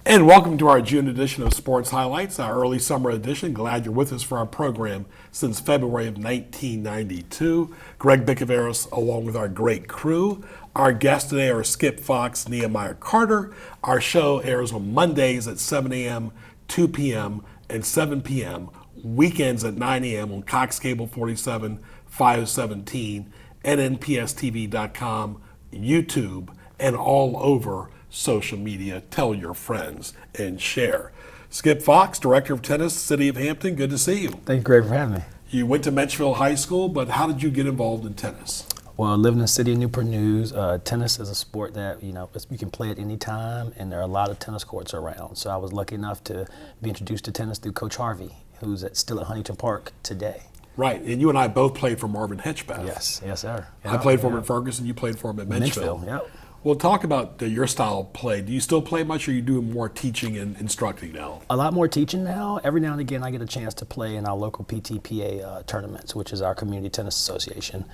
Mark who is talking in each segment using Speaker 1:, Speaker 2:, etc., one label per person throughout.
Speaker 1: And welcome to our June edition of Sports Highlights, our early summer edition. Glad you're with us for our program since February of 1992. Greg Bicaveros along with our great crew. Our guests today are Skip Fox, Nehemiah Carter. Our show airs on Mondays at 7 a.m., 2 p.m., and 7 p.m., weekends at 9 a.m. on Cox Cable 47, 517, NNPSTV.com, YouTube, and all over social media. Tell your friends and share. Skip Fox, Director of Tennis, City of Hampton, good to see you.
Speaker 2: Thank you, Greg, for having me.
Speaker 1: You went to Menchville High School, but how did you get involved in tennis?
Speaker 2: Well, living in the city of Newport News, tennis is a sport that, you can play at any time, and there are a lot of tennis courts around. So I was lucky enough to be introduced to tennis through Coach Harvey, who's still at Huntington Park today.
Speaker 1: Right, and you and I both played for Marvin Hitchbath.
Speaker 2: Yes, sir.
Speaker 1: I played for him in Ferguson, you played for him at Menchville.
Speaker 2: Yep.
Speaker 1: Well, talk about your style of play. Do you still play much, or are you doing more teaching and instructing now?
Speaker 2: A lot more teaching now. Every now and again, I get a chance to play in our local PTPA tournaments, which is our Community Tennis Association,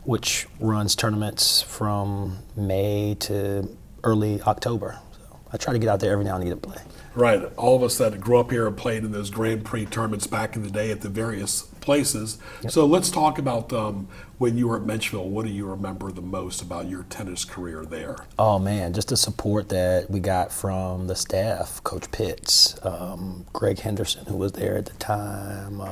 Speaker 2: which runs tournaments from May to early October. So I try to get out there every now and again to play.
Speaker 1: Right. All of us that grew up here and played in those Grand Prix tournaments back in the day at the various places. Yep. So let's talk about when you were at Menchville. What do you remember the most about your tennis career there?
Speaker 2: Oh, man, just the support that we got from the staff, Coach Pitts, Greg Henderson, who was there at the time,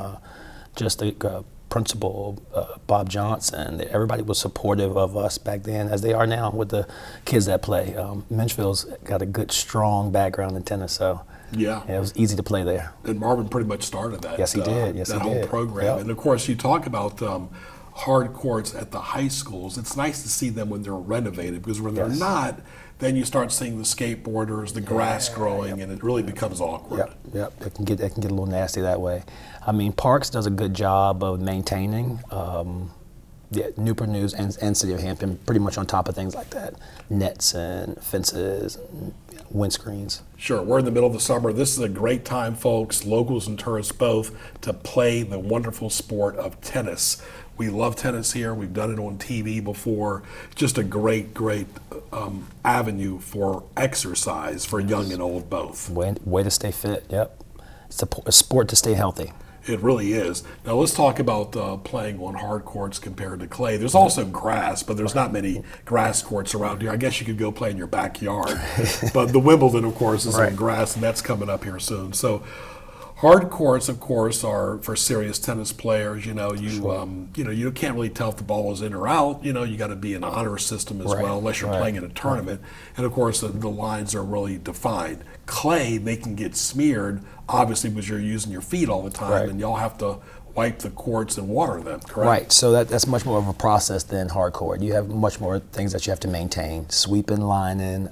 Speaker 2: just the principal, Bob Johnson. Everybody was supportive of us back then, as they are now with the kids that play. Menchville's got a good, strong background in tennis, so yeah, it was easy to play there.
Speaker 1: And Marvin pretty much started that.
Speaker 2: Yes, he did.
Speaker 1: That whole program. Yep. And of course, you talk about hard courts at the high schools. It's nice to see them when they're renovated, because when they're not, then you start seeing the skateboarders, the grass growing, and it really becomes awkward.
Speaker 2: Yep. It can get a little nasty that way. I mean, Parks does a good job of maintaining. Newport News and City of Hampton pretty much on top of things like that. Nets and fences and windscreens.
Speaker 1: Sure, we're in the middle of the summer. This is a great time, folks, locals and tourists both, to play the wonderful sport of tennis. We love tennis here. We've done it on TV before. Just a great avenue for exercise for young and old both.
Speaker 2: Way to stay fit, yep. It's a sport to stay healthy.
Speaker 1: It really is. Now let's talk about playing on hard courts compared to clay. There's also grass, but there's not many grass courts around here. I guess you could go play in your backyard. But the Wimbledon, of course, is on grass, and that's coming up here soon. So hard courts, of course, are for serious tennis players. You can't really tell if the ball is in or out. You got to be an honor system as well, unless you're playing in a tournament. And of course, the lines are really defined. Clay, they can get smeared, obviously, because you're using your feet all the time, and y'all have to wipe the courts and water them, correct?
Speaker 2: Right, so that's much more of a process than hard court. You have much more things that you have to maintain. Sweeping, lining,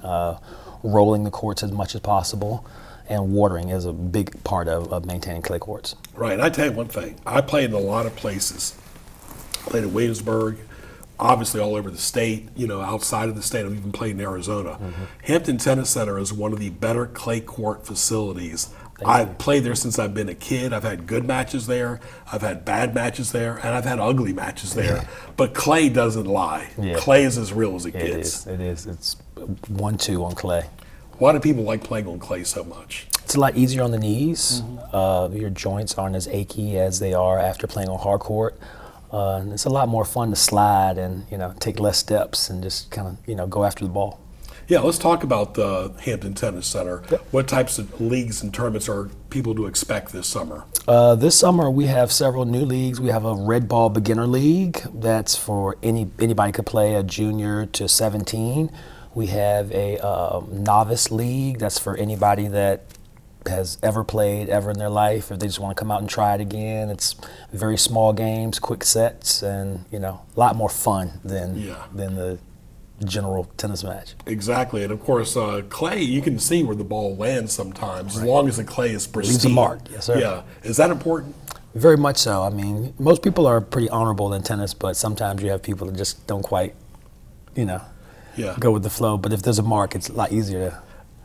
Speaker 2: rolling the courts as much as possible, and watering is a big part of maintaining clay courts.
Speaker 1: Right, I tell you one thing, I played in a lot of places. I played in Williamsburg, obviously all over the state, outside of the state. I've even played in Arizona. Mm-hmm. Hampton Tennis Center is one of the better clay court facilities. I've played there since I've been a kid. I've had good matches there. I've had bad matches there, and I've had ugly matches there. Yeah. But clay doesn't lie. Yeah. Clay is as real as it gets.
Speaker 2: It is. It's 1-2 on clay.
Speaker 1: Why do people like playing on clay so much?
Speaker 2: It's a lot easier on the knees. Mm-hmm. Your joints aren't as achy as they are after playing on hard court. And it's a lot more fun to slide and take less steps and just kind of go after the ball.
Speaker 1: Yeah, let's talk about the Hampton Tennis Center. Yep. What types of leagues and tournaments are people to expect this summer?
Speaker 2: This summer we have several new leagues. We have a red ball beginner league that's for anybody could play, a junior to 17. We have a novice league that's for anybody that has ever played ever in their life. If they just want to come out and try it again, it's very small games, quick sets, and a lot more fun than the general tennis match.
Speaker 1: Exactly, and of course, clay, you can see where the ball lands sometimes, as long as the clay is pristine.
Speaker 2: Leaves a mark, yes, sir.
Speaker 1: Yeah, is that important?
Speaker 2: Very much so. I mean, most people are pretty honorable in tennis, but sometimes you have people that just don't quite, go with the flow. But if there's a mark, it's a lot easier to.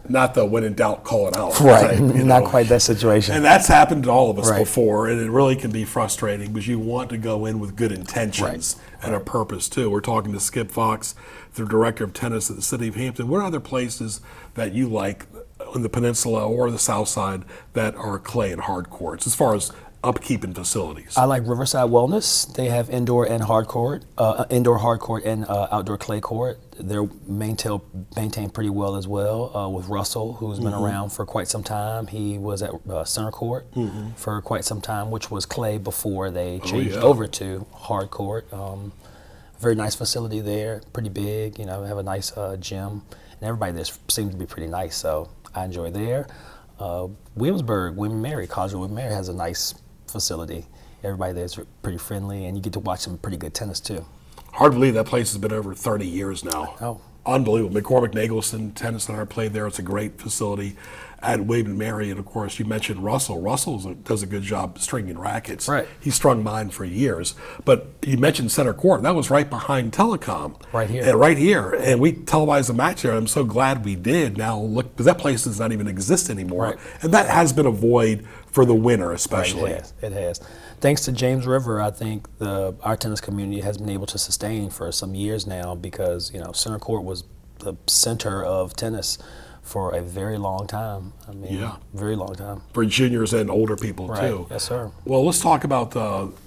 Speaker 1: Not the when in doubt, call it out.
Speaker 2: Right, not quite that situation.
Speaker 1: And that's happened to all of us before, and it really can be frustrating because you want to go in with good intentions and a purpose too. We're talking to Skip Fox, the Director of Tennis at the City of Hampton. What are other places that you like on the peninsula or the south side that are clay and hard courts as far as upkeep and facilities?
Speaker 2: I like Riverside Wellness. They have indoor and hard court, indoor hard court and outdoor clay court. They're maintained pretty well as well. With Russell, who's been around for quite some time. He was at center court for quite some time, which was clay before they changed over to hard court. Very nice facility there, pretty big. You know, have a nice gym, and everybody there seems to be pretty nice. So I enjoy there. Williamsburg, William Mary, College of William Mary has a nice facility. Everybody there's pretty friendly, and you get to watch some pretty good tennis too.
Speaker 1: Hard to believe that place has been over 30 years now.
Speaker 2: Oh.
Speaker 1: Unbelievable. McCormick Nagelson Tennis Center played there. It's a great facility at William and Mary. And of course, you mentioned Russell. Russell does a good job stringing rackets.
Speaker 2: Right.
Speaker 1: He strung mine for years. But you mentioned center court. That was right behind Telecom.
Speaker 2: Right here.
Speaker 1: And right here. And we televised the match there. I'm so glad we did. Now look, because that place does not even exist anymore.
Speaker 2: Right.
Speaker 1: And that has been a void for the winter, especially.
Speaker 2: Right, it has. Thanks to James River, I think our tennis community has been able to sustain for some years now because, you know, center court was the center of tennis for a very long time. I mean, very long time.
Speaker 1: For juniors and older people, too.
Speaker 2: Yes, sir.
Speaker 1: Well, let's talk about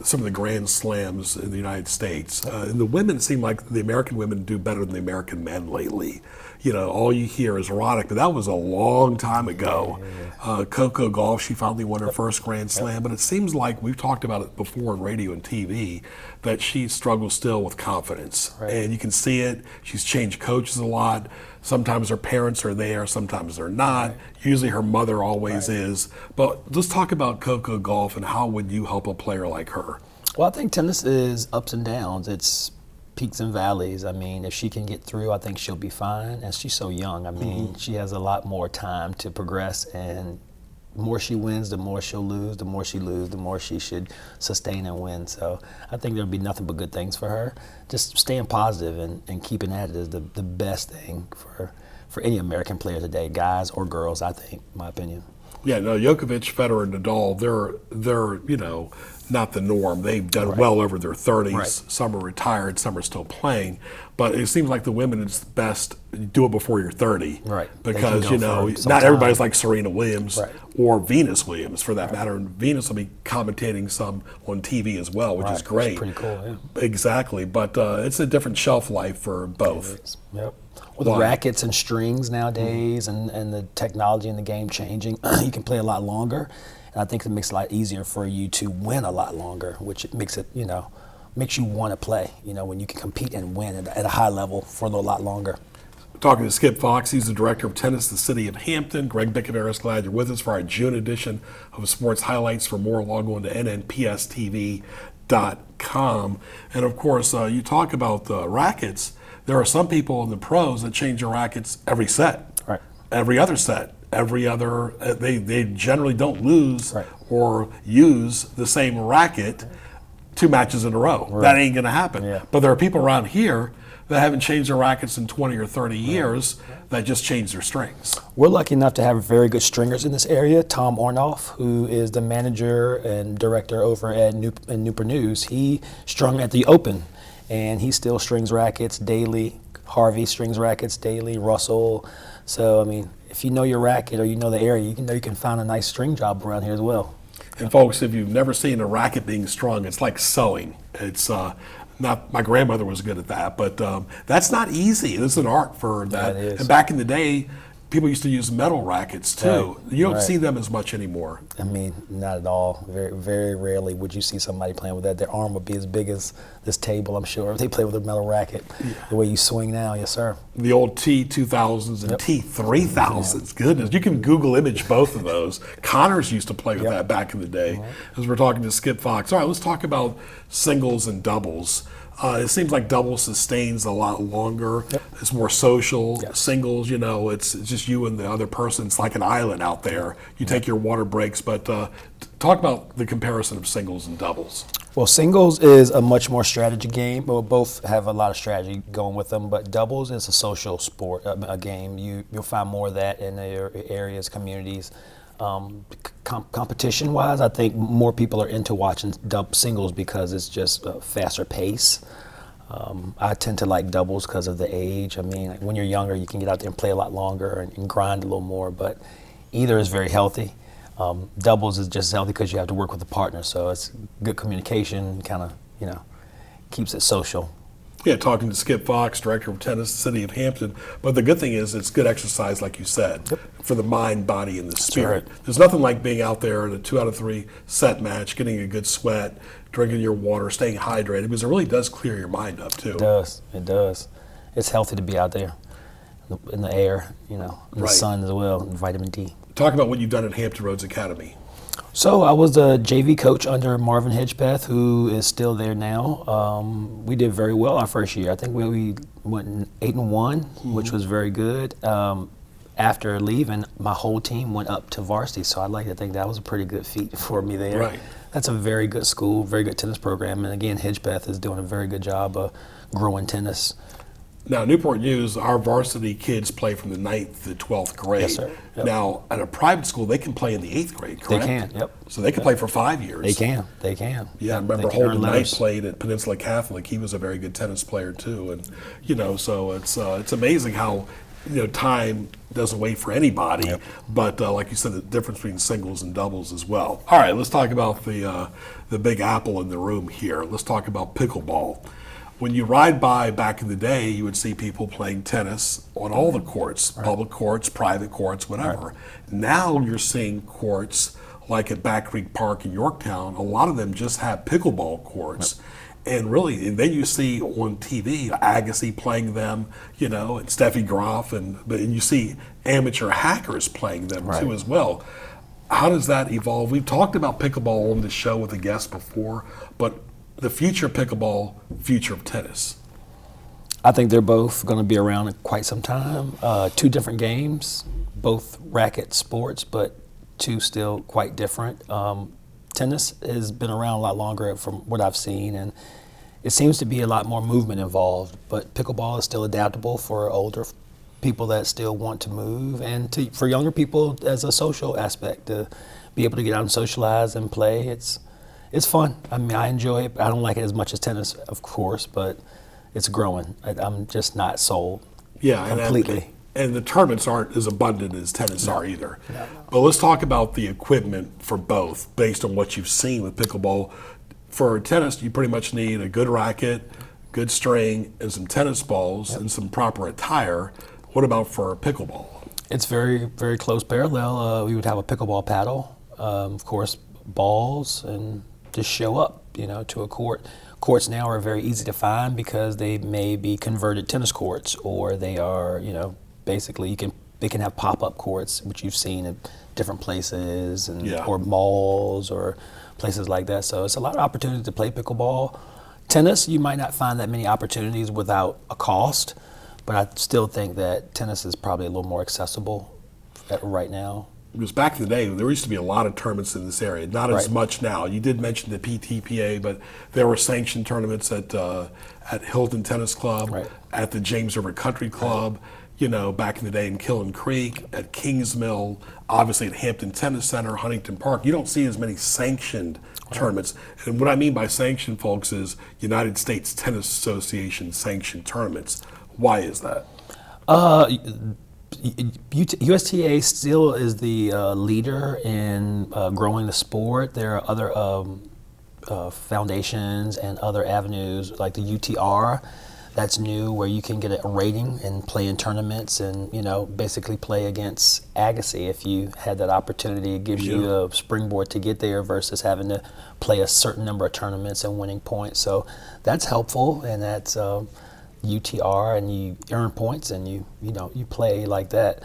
Speaker 1: some of the Grand Slams in the United States. And the women seem like the American women do better than the American men lately. You know, all you hear is erotic, but that was a long time ago. Coco Gauff, she finally won her first Grand Slam, but it seems like we've talked about it before on radio and TV that she struggles still with confidence.
Speaker 2: Right.
Speaker 1: And you can see it. She's changed coaches a lot. Sometimes her parents are there, sometimes they're not. Right. Usually her mother always is. But let's talk about Coco Gauff and how would you help a player like her?
Speaker 2: Well, I think tennis is ups and downs. It's peaks and valleys. I mean, if she can get through, I think she'll be fine. And she's so young. I mean, she has a lot more time to progress, and the more she wins, the more she'll lose. The more she loses, the more she should sustain and win. So I think there'll be nothing but good things for her. Just staying positive and keeping at it is the best thing for any American player today, guys or girls, I think, in my opinion.
Speaker 1: Yeah, no, Djokovic, Federer, and Nadal, they're you know, not the norm. They've done well over their 30s. Right. Some are retired, some are still playing. But it seems like the women, it's best do it before you're 30.
Speaker 2: Right.
Speaker 1: Because, you know, not everybody's like Serena Williams or Venus Williams, for that matter. And Venus will be commentating some on TV as well, which is great.
Speaker 2: That's pretty cool, yeah.
Speaker 1: Exactly. But it's a different shelf life for both.
Speaker 2: Yep. With the rackets and strings nowadays and the technology in the game changing, you can play a lot longer. And I think it makes it a lot easier for you to win a lot longer, which it makes it, you know, makes you want to play, you know, when you can compete and win at a high level for a lot longer.
Speaker 1: Talking to Skip Fox, he's the director of tennis in the city of Hampton. Greg Bickavera is glad you're with us for our June edition of Sports Highlights. For more, log on to nnpstv.com. And of course, you talk about the rackets. There are some people in the pros that change their rackets every set, every other set. They generally don't lose or use the same racket 2 matches in a row. That ain't going to happen. Yeah. But there are people around here that haven't changed their rackets in 20 or 30 years that just changed their strings.
Speaker 2: We're lucky enough to have very good stringers in this area. Tom Ornoff, who is the manager and director over at Newport News, he strung at the Open, and he still strings rackets daily. Harvey strings rackets daily, Russell. So, I mean, if you know your racket or you know the area, you can find a nice string job around here as well.
Speaker 1: And folks, if you've never seen a racket being strung, it's like sewing. It's not. My grandmother was good at that, but that's not easy. It's an art for that.
Speaker 2: That is.
Speaker 1: And back in the day, people used to use metal rackets too. You don't see them as much anymore.
Speaker 2: I mean, not at all. Very, very rarely would you see somebody playing with that. Their arm would be as big as this table, I'm sure, if they play with a metal racket. The way you swing now, yes, sir.
Speaker 1: The old T2000s and T3000s. Goodness, you can Google image both of those. Connors used to play with that back in the day. As we're talking to Skip Fox. All right, let's talk about singles and doubles. It seems like doubles sustains a lot longer. It's more social. Singles, you know, it's just you and the other person. It's like an island out there. You take your water breaks, but talk about the comparison of singles and doubles.
Speaker 2: Well, singles is a much more strategy game. Well, both have a lot of strategy going with them, but doubles is a social sport, a game. You'll find more of that in your areas, communities. Competition-wise, I think more people are into watching singles because it's just a faster pace. I tend to like doubles because of the age. I mean, when you're younger, you can get out there and play a lot longer and grind a little more, but either is very healthy. Doubles is just healthy because you have to work with a partner, so it's good communication, kind of, keeps it social.
Speaker 1: Yeah, talking to Skip Fox, director of tennis, city of Hampton. But the good thing is it's good exercise, like you said, for the mind, body, and the spirit.
Speaker 2: right.
Speaker 1: There's nothing like being out there in a 2 out of 3 set match, getting a good sweat, drinking your water, staying hydrated, because it really does clear your mind up, too.
Speaker 2: It does. It does. It's healthy to be out there in the air, in the sun as well, and vitamin D.
Speaker 1: Talk about what you've done at Hampton Roads Academy.
Speaker 2: So I was the JV coach under Marvin Hedgepeth, who is still there now. We did very well our first year. I think we went 8-1, which was very good. After leaving, my whole team went up to varsity, so I'd like to think that was a pretty good feat for me there.
Speaker 1: Right.
Speaker 2: That's a very good school, very good tennis program, and again, Hedgepeth is doing a very good job of growing tennis.
Speaker 1: Now, Newport News, our varsity kids play from the 9th to 12th grade.
Speaker 2: Yes, sir. Yep.
Speaker 1: Now, at a private school, they can play in the 8th grade, correct?
Speaker 2: They can, yep.
Speaker 1: So they can play for 5 years.
Speaker 2: They can.
Speaker 1: Yeah, I remember Holden Knight played at Peninsula Catholic. He was a very good tennis player, too. And, so it's amazing how, time doesn't wait for anybody.
Speaker 2: Yep.
Speaker 1: But like you said, the difference between singles and doubles as well. All right, let's talk about the big apple in the room here. Let's talk about pickleball. When you ride by back in the day, you would see people playing tennis on all the courts, public courts, private courts, whatever.
Speaker 2: Right.
Speaker 1: Now you're seeing courts like at Back Creek Park in Yorktown. A lot of them just have pickleball courts. And really, and then you see on TV Agassi playing them, and Steffi Graf, and you see amateur hackers playing them too as well. How does that evolve? We've talked about pickleball on the show with a guest before, but the future of pickleball, future of tennis.
Speaker 2: I think they're both going to be around quite some time. 2 different games, both racket sports, but 2 still quite different. Tennis has been around a lot longer from what I've seen, and it seems to be a lot more movement involved, but pickleball is still adaptable for older people that still want to move, and for younger people as a social aspect, to be able to get out and socialize and play. It's fun. I mean, I enjoy it. I don't like it as much as tennis, of course, but it's growing. I'm just not sold completely.
Speaker 1: And the tournaments aren't as abundant as tennis are either. No. But let's talk about the equipment for both, based on what you've seen with pickleball. For tennis, you pretty much need a good racket, good string, and some tennis balls, and some proper attire. What about for pickleball?
Speaker 2: It's very, very close parallel. We would have a pickleball paddle, of course, balls, and just show up, to a court. Courts now are very easy to find because they may be converted tennis courts, or they are, basically they can have pop-up courts, which you've seen at different places, or malls or places like that. So it's a lot of opportunity to play pickleball. Tennis, you might not find that many opportunities without a cost, but I still think that tennis is probably a little more accessible right now.
Speaker 1: Because back in the day, there used to be a lot of tournaments in this area. Not as much now. You did mention the PTPA, but there were sanctioned tournaments at Hilton Tennis Club, at the James River Country Club, back in the day in Killen Creek, at Kingsmill, obviously at Hampton Tennis Center, Huntington Park. You don't see as many sanctioned tournaments. And what I mean by sanctioned, folks, is United States Tennis Association sanctioned tournaments. Why is that?
Speaker 2: USTA still is the leader in growing the sport. There are other foundations and other avenues like the UTR. That's new, where you can get a rating and play in tournaments and, basically play against Agassi if you had that opportunity. It gives you a springboard to get there versus having to play a certain number of tournaments and winning points. So that's helpful, and that's UTR, and you earn points and you play like that.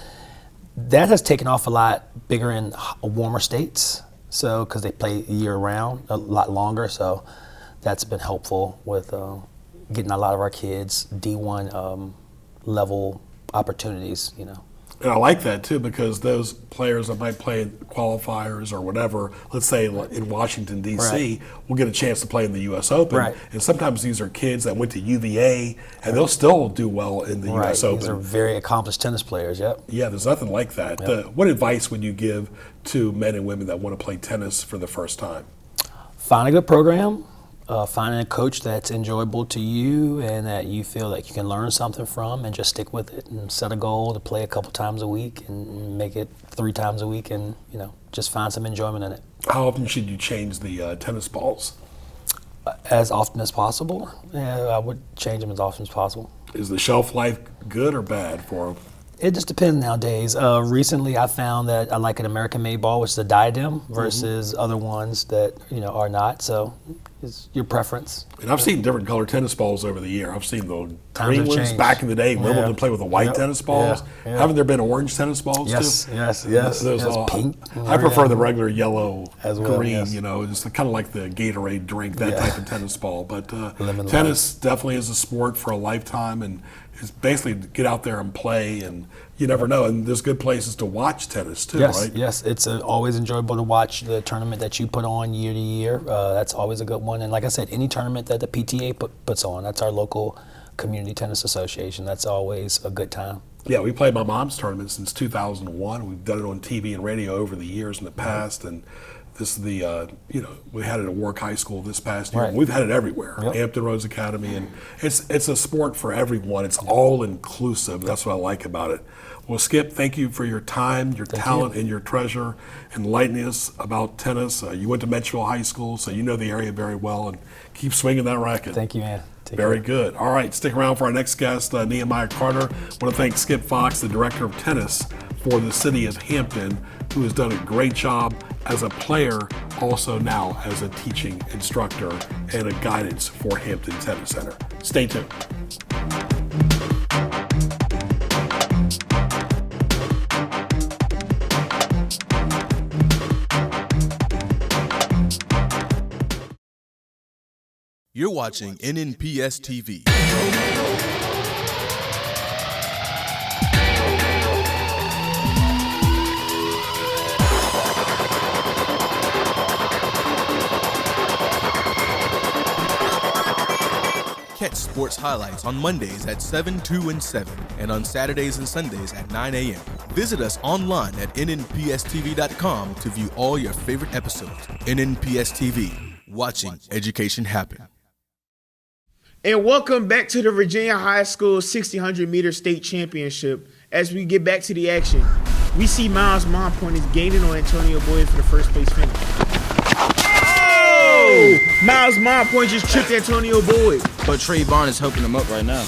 Speaker 2: That has taken off a lot bigger in warmer states, so because they play year round a lot longer, so that's been helpful with getting a lot of our kids D1 level opportunities.
Speaker 1: And I like that too, because those players that might play in qualifiers or whatever, let's say in Washington, D.C., will get a chance to play in the U.S. Open. And sometimes these are kids that went to UVA, and they'll still do well in the U.S. Open.
Speaker 2: These are very accomplished tennis players,
Speaker 1: Yeah, there's nothing like that. What advice would you give to men and women that want to play tennis for the first time?
Speaker 2: Find a good program. finding a coach that's enjoyable to you and that you feel like you can learn something from, and just stick with it and set a goal to play a couple times a week and make it 3 times a week, and just find some enjoyment in it.
Speaker 1: How often should you change the tennis balls?
Speaker 2: As often as possible. Yeah, I would change them as often as possible.
Speaker 1: Is the shelf life good or bad for them?
Speaker 2: It just depends nowadays. Recently, I found that I like an American-made ball, which is a diadem, versus other ones that are not. So, it's your preference.
Speaker 1: And I've seen different color tennis balls over the year. I've seen the
Speaker 2: Times
Speaker 1: green
Speaker 2: have
Speaker 1: ones
Speaker 2: changed.
Speaker 1: back in the day. Wimbledon played with the white tennis balls.
Speaker 2: Yeah.
Speaker 1: Haven't there been orange tennis balls too?
Speaker 2: Yes.
Speaker 1: There's
Speaker 2: Pink.
Speaker 1: I prefer the regular yellow,
Speaker 2: As well,
Speaker 1: green.
Speaker 2: yes.
Speaker 1: It's kind of like the Gatorade drink, that type of tennis ball. But
Speaker 2: Lemon
Speaker 1: tennis definitely is a sport for a lifetime, and it's basically to get out there and play, and you never know. And there's good places to watch tennis too, right?
Speaker 2: Yes. It's always enjoyable to watch the tournament that you put on year to year. That's always a good one. And like I said, any tournament that the PTA puts on, that's our local community tennis association. That's always a good time.
Speaker 1: Yeah, we played my mom's tournament since 2001. We've done it on TV and radio over the years in the past, and this is the, we had it at Warwick High School this past year.
Speaker 2: Right.
Speaker 1: We've had it everywhere,
Speaker 2: Yep.
Speaker 1: Hampton Roads Academy, and it's a sport for everyone. It's all inclusive. That's what I like about it. Well, Skip, thank you for your time, your talent, and your treasure, enlightening us about tennis. You went to Menchville High School, so you know the area very well, and keep swinging that racket.
Speaker 2: Thank you, man.
Speaker 1: Very good. All right, stick around for our next guest, Nehemiah Carter. I want to thank Skip Fox, the director of tennis for the city of Hampton, who has done a great job as a player, also now as a teaching instructor and a guidance for Hampton Tennis Center. Stay tuned.
Speaker 3: You're watching NNPS TV. Catch sports highlights on Mondays at 7, 2, and 7, and on Saturdays and Sundays at 9 a.m. Visit us online at nnpstv.com to view all your favorite episodes. NNPS TV, watching education happen.
Speaker 4: And welcome back to the Virginia High School 1600 meter state championship. As we get back to the action, we see Miles Monpoint is gaining on Antonio Boyd for the first place finish. Oh! Miles Monpoint just tripped Antonio Boyd.
Speaker 5: But Trayvon is helping him up right now.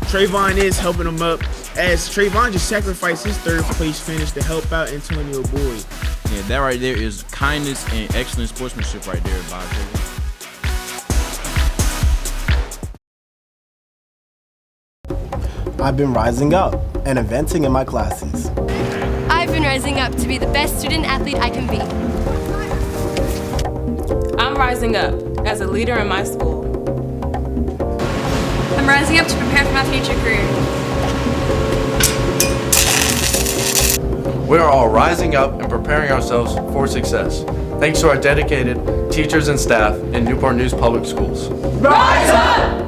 Speaker 4: Trayvon is helping him up, as Trayvon just sacrificed his third place finish to help out Antonio Boyd.
Speaker 5: Yeah, that right there is kindness and excellent sportsmanship right there by Trayvon.
Speaker 6: I've been rising up and advancing in my classes.
Speaker 7: I've been rising up to be the best student athlete I can be.
Speaker 8: I'm rising up as a leader in my school.
Speaker 7: I'm rising up to prepare for my future career.
Speaker 9: We are all rising up and preparing ourselves for success. Thanks to our dedicated teachers and staff in Newport News Public Schools.
Speaker 8: Rise up!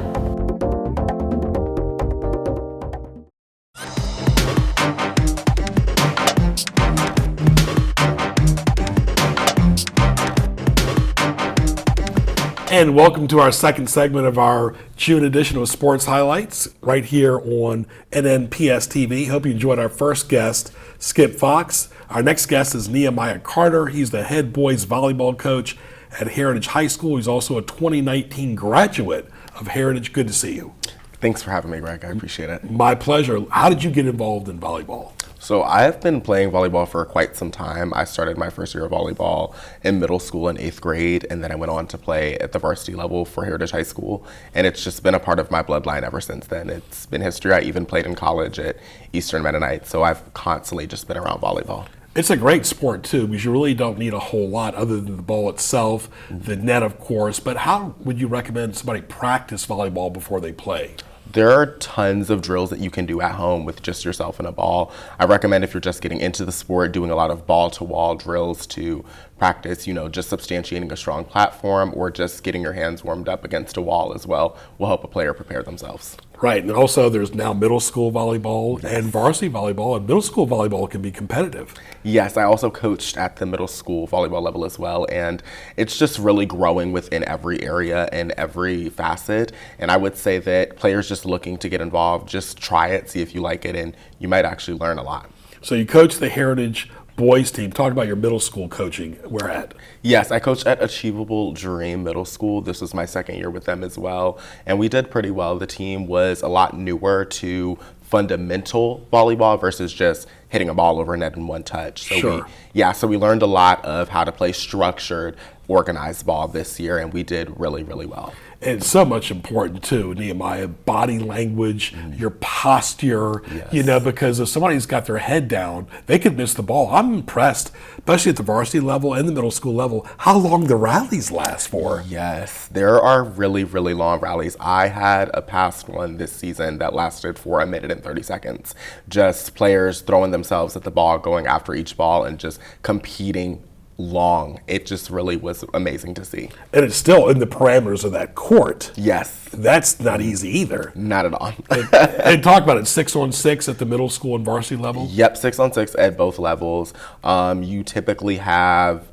Speaker 1: And welcome to our second segment of our June edition of Sports Highlights right here on NNPS TV. Hope you enjoyed our first guest, Skip Fox. Our next guest is Nehemiah Carter. He's the head boys volleyball coach at Heritage High School. He's also a 2019 graduate of Heritage. Good to see you.
Speaker 10: Thanks for having me, Greg. I appreciate it.
Speaker 1: My pleasure. How did you get involved in volleyball?
Speaker 10: So I have been playing volleyball for quite some time. I started my first year of volleyball in middle school in 8th grade, and then I went on to play at the varsity level for Heritage High School, and it's just been a part of my bloodline ever since then. It's been history. I even played in college at Eastern Mennonite, so I've constantly just been around volleyball.
Speaker 1: It's a great sport, too, because you really don't need a whole lot other than the ball itself, the net, of course. But how would you recommend somebody practice volleyball before they play?
Speaker 10: There are tons of drills that you can do at home with just yourself and a ball. I recommend if you're just getting into the sport, doing a lot of ball-to-wall drills to practice, just substantiating a strong platform, or just getting your hands warmed up against a wall as well will help a player prepare themselves.
Speaker 1: Right, and also there's now middle school volleyball and varsity volleyball, and middle school volleyball can be competitive.
Speaker 10: Yes, I also coached at the middle school volleyball level as well, and it's just really growing within every area and every facet. And I would say that players just looking to get involved, just try it, see if you like it, and you might actually learn a lot.
Speaker 1: So you coach the Heritage boys team. Talk about your middle school coaching. Where at?
Speaker 10: Yes, I coached at Achievable Dream Middle School. This was my second year with them as well, and we did pretty well. The team was a lot newer to fundamental volleyball versus just hitting a ball over a net in one touch. So
Speaker 1: sure.
Speaker 10: So we learned a lot of how to play structured, organized ball this year, and we did really, really well.
Speaker 1: And so much important too, Nehemiah, body language, your posture, because if somebody's got their head down, they could miss the ball. I'm impressed, especially at the varsity level and the middle school level, how long the rallies last for.
Speaker 10: Yes, there are really, really long rallies. I had a past one this season that lasted for 1 minute and 30 seconds. Just players throwing themselves at the ball, going after each ball, and just competing long. It just really was amazing to see.
Speaker 1: And it's still in the parameters of that court.
Speaker 10: Yes.
Speaker 1: That's not easy either.
Speaker 10: Not at all.
Speaker 1: and talk about it, 6-on-6 at the middle school and varsity level?
Speaker 10: Yep, 6-on-6 at both levels. You typically have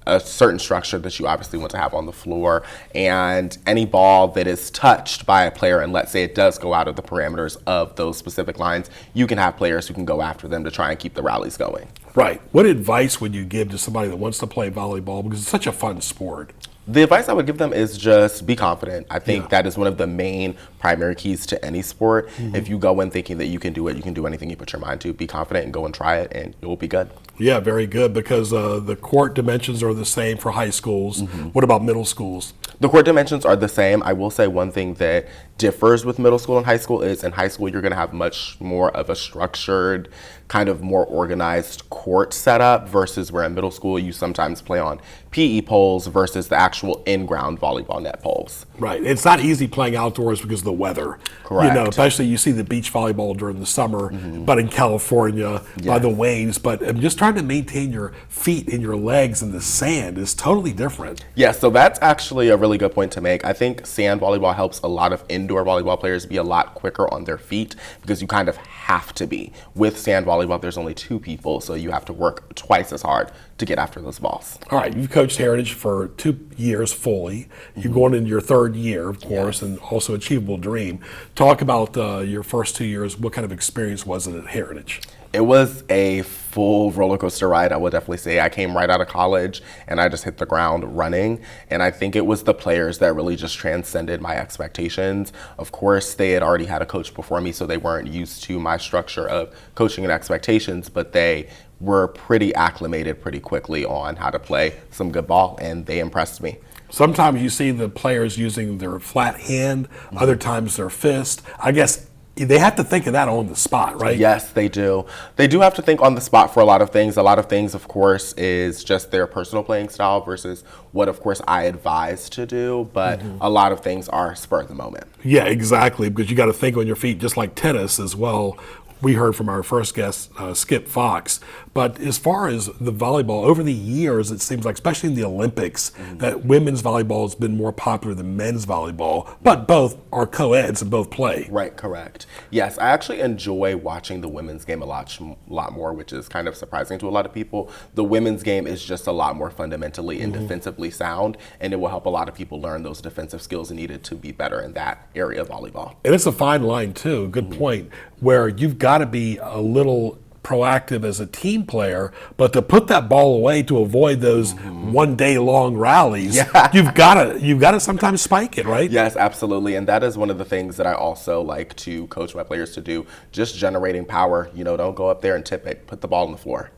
Speaker 10: a certain structure that you obviously want to have on the floor, and any ball that is touched by a player, and let's say it does go out of the parameters of those specific lines, you can have players who can go after them to try and keep the rallies going.
Speaker 1: Right. What advice would you give to somebody that wants to play volleyball, because it's such a fun sport?
Speaker 10: The advice I would give them is just be confident. I think that is one of the main primary keys to any sport. Mm-hmm. If you go in thinking that you can do it, you can do anything you put your mind to. Be confident and go and try it, and you'll be good.
Speaker 1: Yeah, very good, because the court dimensions are the same for high schools. Mm-hmm. What about middle schools?
Speaker 10: The court dimensions are the same. I will say one thing that differs with middle school and high school is in high school you're going to have much more of a structured, kind of more organized court setup versus where in middle school you sometimes play on PE poles versus the actual in-ground volleyball net poles.
Speaker 1: Right. It's not easy playing outdoors because of the weather.
Speaker 10: Correct.
Speaker 1: Especially you see the beach volleyball during the summer, but in California by the waves. But just trying to maintain your feet and your legs in the sand is totally different.
Speaker 10: Yeah, so that's actually a really good point to make. I think sand volleyball helps a lot of indoor volleyball players be a lot quicker on their feet because you kind of have to be. With sand volleyball, there's only 2 people, so you have to work twice as hard to get after those balls.
Speaker 1: All right, you've coached Heritage for 2 years fully. You're going into your 3rd year, of course, and also Achievable Dream. Talk about your first 2 years. What kind of experience was it at Heritage?
Speaker 10: It was a full roller coaster ride, I would definitely say. I came right out of college and I just hit the ground running. And I think it was the players that really just transcended my expectations. Of course, they had already had a coach before me, so they weren't used to my structure of coaching and expectations, but they were pretty acclimated pretty quickly on how to play some good ball, and they impressed me.
Speaker 1: Sometimes you see the players using their flat hand, other times their fist. I guess they have to think of that on the spot, right?
Speaker 10: Yes, they do. They do have to think on the spot for a lot of things. A lot of things, of course, is just their personal playing style versus what, of course, I advise to do. But a lot of things are spur of the moment.
Speaker 1: Yeah, exactly, because you got to think on your feet, just like tennis as well. We heard from our first guest, Skip Fox. But as far as the volleyball, over the years, it seems like, especially in the Olympics, that women's volleyball has been more popular than men's volleyball. But both are co-eds and both play.
Speaker 10: Right, correct. Yes, I actually enjoy watching the women's game a lot more, which is kind of surprising to a lot of people. The women's game is just a lot more fundamentally and defensively sound, and it will help a lot of people learn those defensive skills needed to be better in that area of volleyball.
Speaker 1: And it's a fine line, too, good point, where you've got to be a little proactive as a team player, but to put that ball away to avoid those 1 day long rallies, you've got to sometimes spike it, right?
Speaker 10: Yes, absolutely. And that is one of the things that I also like to coach my players to do, just generating power. Don't go up there and tip it, put the ball on the floor.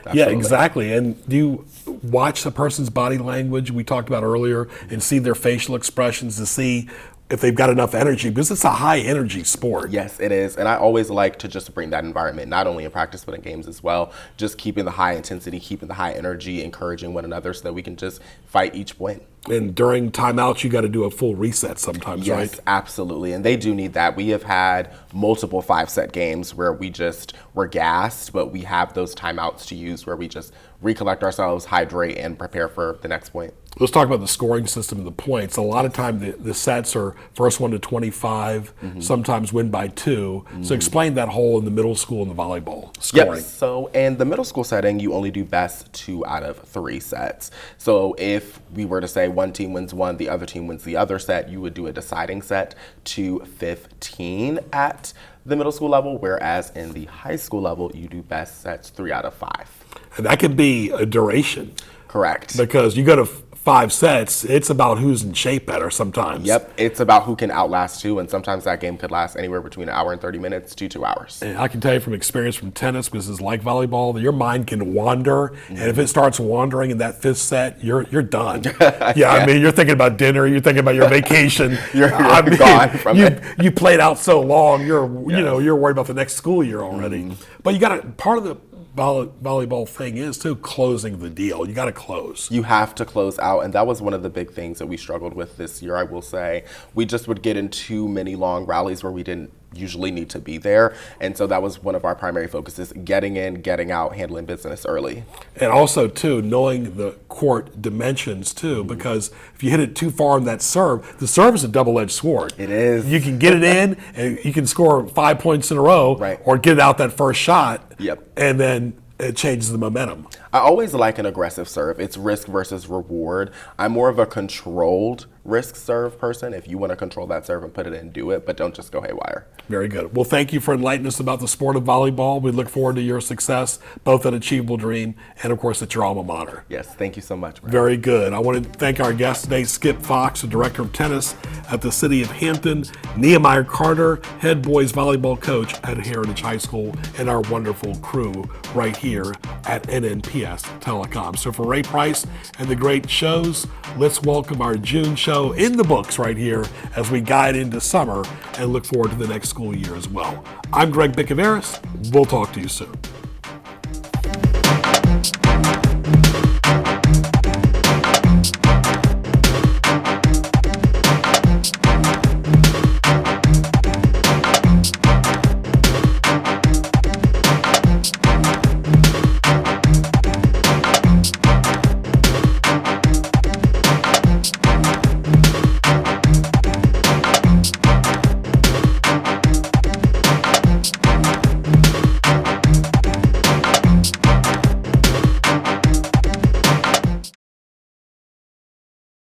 Speaker 10: Absolutely.
Speaker 1: Yeah, exactly. And do you watch the person's body language we talked about earlier and see their facial expressions to see if they've got enough energy, because it's a high energy sport.
Speaker 10: Yes, it is. And I always like to just bring that environment, not only in practice, but in games as well. Just keeping the high intensity, keeping the high energy, encouraging one another so that we can just fight each point.
Speaker 1: And during timeouts, you got to do a full reset sometimes, right?
Speaker 10: Yes, absolutely. And they do need that. We have had multiple 5-set games where we just were gassed, but we have those timeouts to use where we just recollect ourselves, hydrate, and prepare for the next point.
Speaker 1: Let's talk about the scoring system and the points. A lot of time the sets are first 1 to 25, sometimes win by 2. So explain that whole in the middle school and the volleyball scoring.
Speaker 10: Yep. So in the middle school setting, you only do best 2 out of 3 sets. So if we were to say one team wins one, the other team wins the other set, you would do a deciding set to 15 at the middle school level, whereas in the high school level, you do best sets 3 out of 5.
Speaker 1: And that could be a duration.
Speaker 10: Correct.
Speaker 1: Because you go to 5 sets, it's about who's in shape better sometimes.
Speaker 10: Yep, it's about who can outlast 2, and sometimes that game could last anywhere between 1 hour and 30 minutes to 2 hours.
Speaker 1: And I can tell you from experience from tennis, because it's like volleyball, that your mind can wander, and if it starts wandering in that 5th set, you're done. I mean, you're thinking about dinner, you're thinking about your vacation.
Speaker 10: you're gone from it.
Speaker 1: You played out so long, you're worried about the next school year already. But you got to, part of the volleyball thing is too closing the deal. You got to close.
Speaker 10: You have to close out, and that was one of the big things that we struggled with this year, I will say. We just would get in too many long rallies where we didn't usually need to be there, and so that was one of our primary focuses: getting in, getting out, handling business early.
Speaker 1: And also too, knowing the court dimensions too, because if you hit it too far in that serve, the serve is a double-edged sword.
Speaker 10: It is.
Speaker 1: You can get it in, and you can score 5 points in a row, or get it out that first shot.
Speaker 10: Yep.
Speaker 1: And then it changes the momentum.
Speaker 10: I always like an aggressive serve. It's risk versus reward. I'm more of a controlled risk serve person. If you want to control that serve and put it in, do it, but don't just go haywire.
Speaker 1: Very good. Well, thank you for enlightening us about the sport of volleyball. We look forward to your success, both at Achievable Dream and, of course, at your alma mater.
Speaker 10: Yes, thank you so much, Brad.
Speaker 1: Very good. I want to thank our guest today, Skip Fox, the Director of Tennis at the City of Hampton, Nehemiah Carter, Head Boys Volleyball Coach at Heritage High School, and our wonderful crew right here at NNPS Telecom. So for Ray Price and the great shows, let's welcome our June show in the books right here as we guide into summer and look forward to the next school year as well. I'm Greg Bicaveras. We'll talk to you soon.